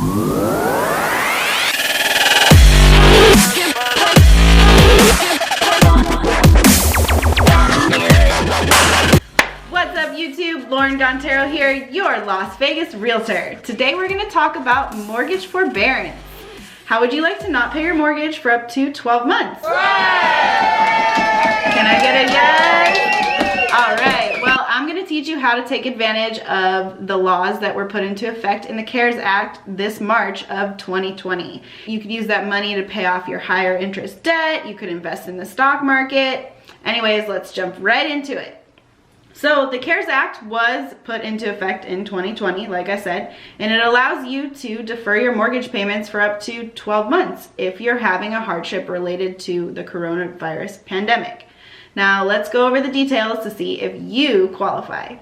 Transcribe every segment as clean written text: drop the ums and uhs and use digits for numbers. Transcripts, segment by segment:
What's up YouTube? Lauren Gontero here, your Las Vegas realtor. Today we're going to talk about mortgage forbearance. How would you like to not pay your mortgage for up to 12 months? Can I get a yes? Alright, well I'm going to teach you how to take advantage of the laws that were put into effect in the CARES Act this March of 2020. You could use that money to pay off your higher interest debt, you could invest in the stock market. Anyways, let's jump right into it. So the CARES Act was put into effect in 2020, like I said, and it allows you to defer your mortgage payments for up to 12 months if you're having a hardship related to the coronavirus pandemic. Now let's go over the details to see if you qualify.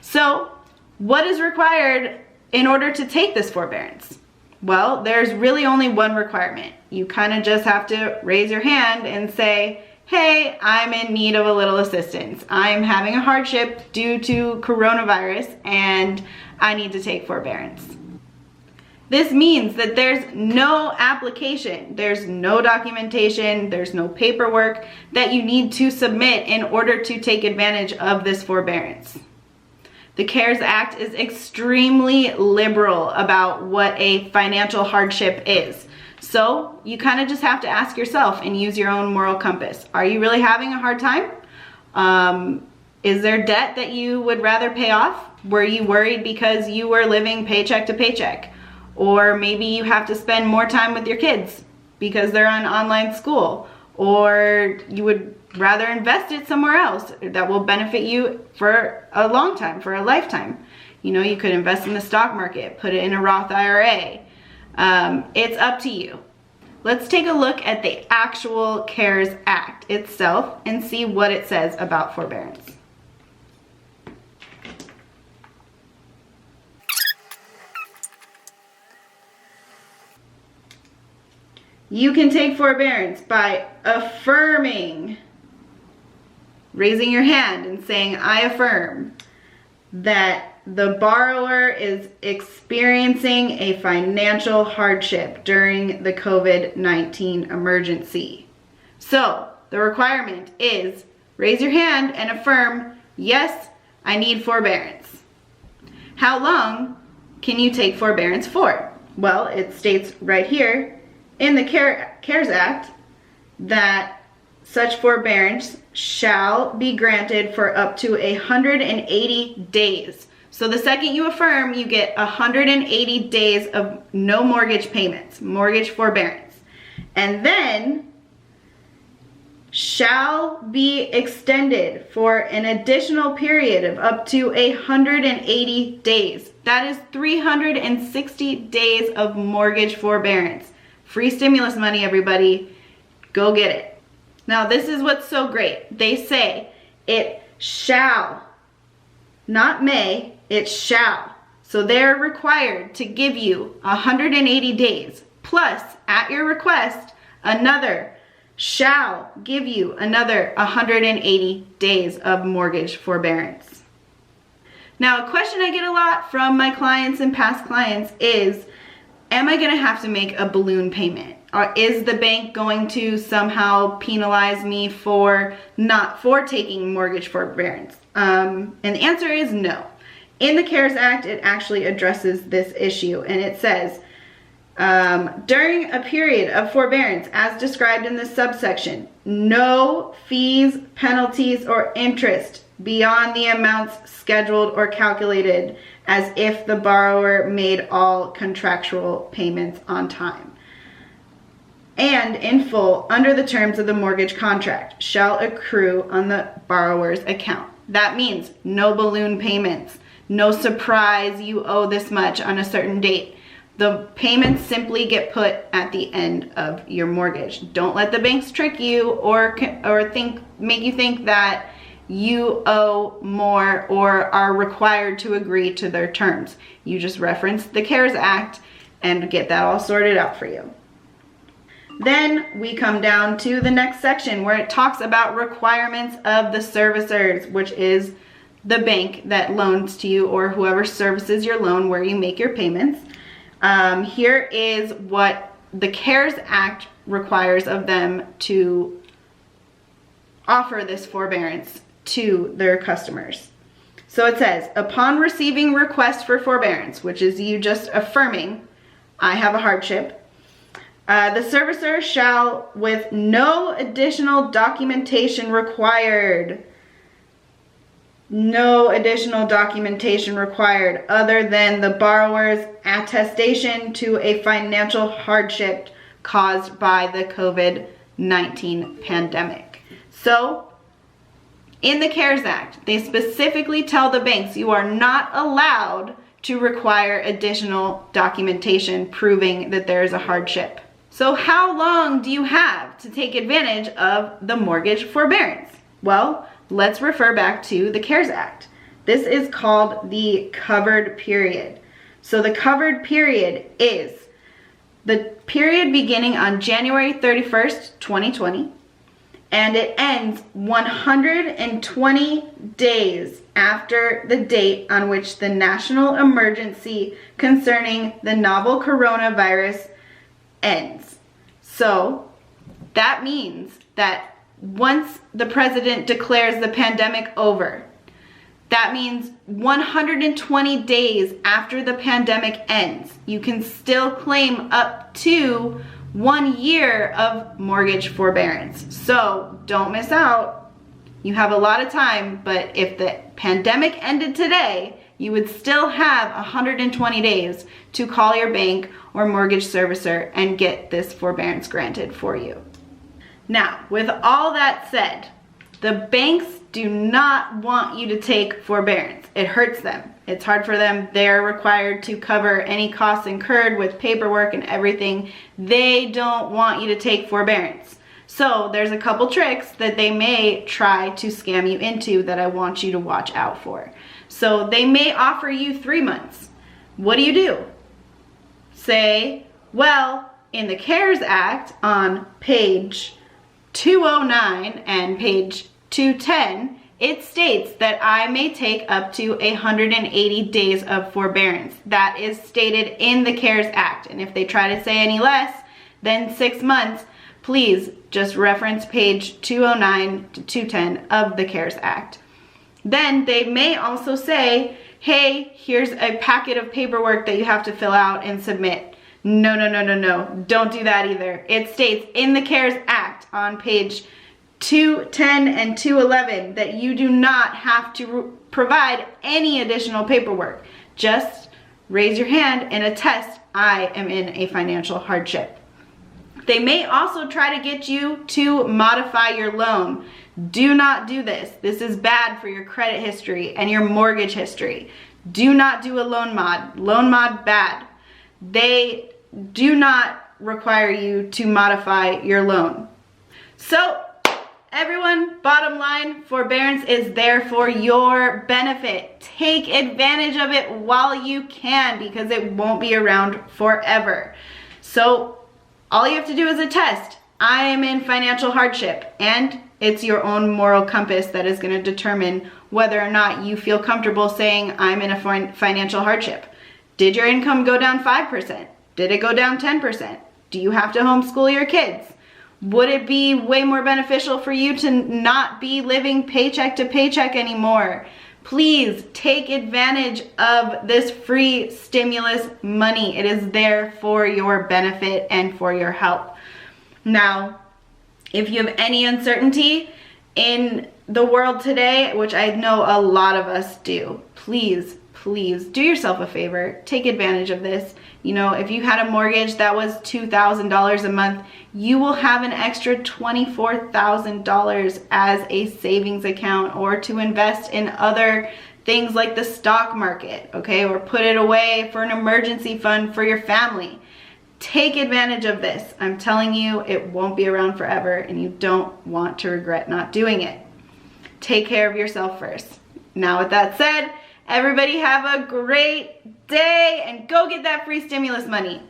So what is required in order to take this forbearance? Well, there's really only one requirement. You kind of just have to raise your hand and say, hey, I'm in need of a little assistance. I'm having a hardship due to coronavirus and I need to take forbearance. This means that there's no application, there's no documentation, there's no paperwork that you need to submit in order to take advantage of this forbearance. The CARES Act is extremely liberal about what a financial hardship is. So you kind of just have to ask yourself and use your own moral compass. Are you really having a hard time? Is there debt that you would rather pay off? Were you worried because you were living paycheck to paycheck? Or maybe you have to spend more time with your kids because they're on online school. Or you would rather invest it somewhere else that will benefit you for a long time, for a lifetime. You know, you could invest in the stock market, put it in a Roth IRA. It's up to you. Let's take a look at the actual CARES Act itself and see what it says about forbearance. You can take forbearance by affirming, raising your hand and saying, I affirm that the borrower is experiencing a financial hardship during the COVID-19 emergency. So the requirement is raise your hand and affirm, yes, I need forbearance. How long can you take forbearance for? Well, it states right here in the CARES Act that such forbearance shall be granted for up to 180 days. So the second you affirm, you get 180 days of no mortgage payments, mortgage forbearance. And then shall be extended for an additional period of up to 180 days. That is 360 days of mortgage forbearance. Free stimulus money, everybody. Go get it. Now, this is what's so great. They say it shall, not may, it shall. So they're required to give you 180 days plus, at your request, another shall give you another 180 days of mortgage forbearance. Now, a question I get a lot from my clients and past clients is, am I going to have to make a balloon payment? Or is the bank going to somehow penalize me for taking mortgage forbearance? And the answer is no. In the CARES Act, it actually addresses this issue, and it says, during a period of forbearance as described in this subsection, no fees, penalties, or interest beyond the amounts scheduled or calculated as if the borrower made all contractual payments on time and in full under the terms of the mortgage contract shall accrue on the borrower's account. That means no balloon payments, no surprise you owe this much on a certain date. The payments simply get put at the end of your mortgage. Don't let the banks trick you or make you think that you owe more or are required to agree to their terms. You just reference the CARES Act and get that all sorted out for you. Then we come down to the next section where it talks about requirements of the servicers, which is the bank that loans to you or whoever services your loan where you make your payments. Here is what the CARES Act requires of them to offer this forbearance to their customers. So it says, upon receiving request for forbearance, which is you just affirming, I have a hardship, the servicer shall, with no additional documentation required, other than the borrower's attestation to a financial hardship caused by the COVID-19 pandemic. So, in the CARES Act, they specifically tell the banks you are not allowed to require additional documentation proving that there is a hardship. So how long do you have to take advantage of the mortgage forbearance? Well, let's refer back to the CARES Act. This is called the covered period. So the covered period is the period beginning on January 31st, 2020, and it ends 120 days after the date on which the national emergency concerning the novel coronavirus ends. So that means that once the president declares the pandemic over, that means 120 days after the pandemic ends, you can still claim up to 1 year of mortgage forbearance. So don't miss out. You have a lot of time, but if the pandemic ended today, you would still have 120 days to call your bank or mortgage servicer and get this forbearance granted for you. Now, with all that said, the banks do not want you to take forbearance. It hurts them. It's hard for them. They're required to cover any costs incurred with paperwork and everything. They don't want you to take forbearance. So there's a couple tricks that they may try to scam you into that I want you to watch out for. So they may offer you 3 months. What do? Say, well, in the CARES Act on page 209 and page 210, it states that I may take up to 180 days of forbearance. That is stated in the CARES Act. And if they try to say any less than 6 months, please just reference page 209 to 210 of the CARES Act. Then they may also say, hey, here's a packet of paperwork that you have to fill out and submit. No. Don't do that either. It states in the CARES Act on page 210 and 211 that you do not have to provide any additional paperwork. Just raise your hand and attest I am in a financial hardship. They may also try to get you to modify your loan. Do not do this. This is bad for your credit history and your mortgage history. Do not do a loan mod. Loan mod, bad. They do not require you to modify your loan. So, everyone, bottom line, forbearance is there for your benefit. Take advantage of it while you can because it won't be around forever. So, all you have to do is attest, I am in financial hardship, and it's your own moral compass that is going to determine whether or not you feel comfortable saying I'm in a financial hardship. Did your income go down 5%? Did it go down 10%? Do you have to homeschool your kids? Would it be way more beneficial for you to not be living paycheck to paycheck anymore? Please take advantage of this free stimulus money. It is there for your benefit and for your help. Now, if you have any uncertainty in the world today, which I know a lot of us do, please do yourself a favor. Take advantage of this. You know, if you had a mortgage that was $2,000 a month, you will have an extra $24,000 as a savings account or to invest in other things like the stock market, okay? Or put it away for an emergency fund for your family. Take advantage of this. I'm telling you, it won't be around forever and you don't want to regret not doing it. Take care of yourself first. Now, with that said, everybody have a great day and go get that free stimulus money.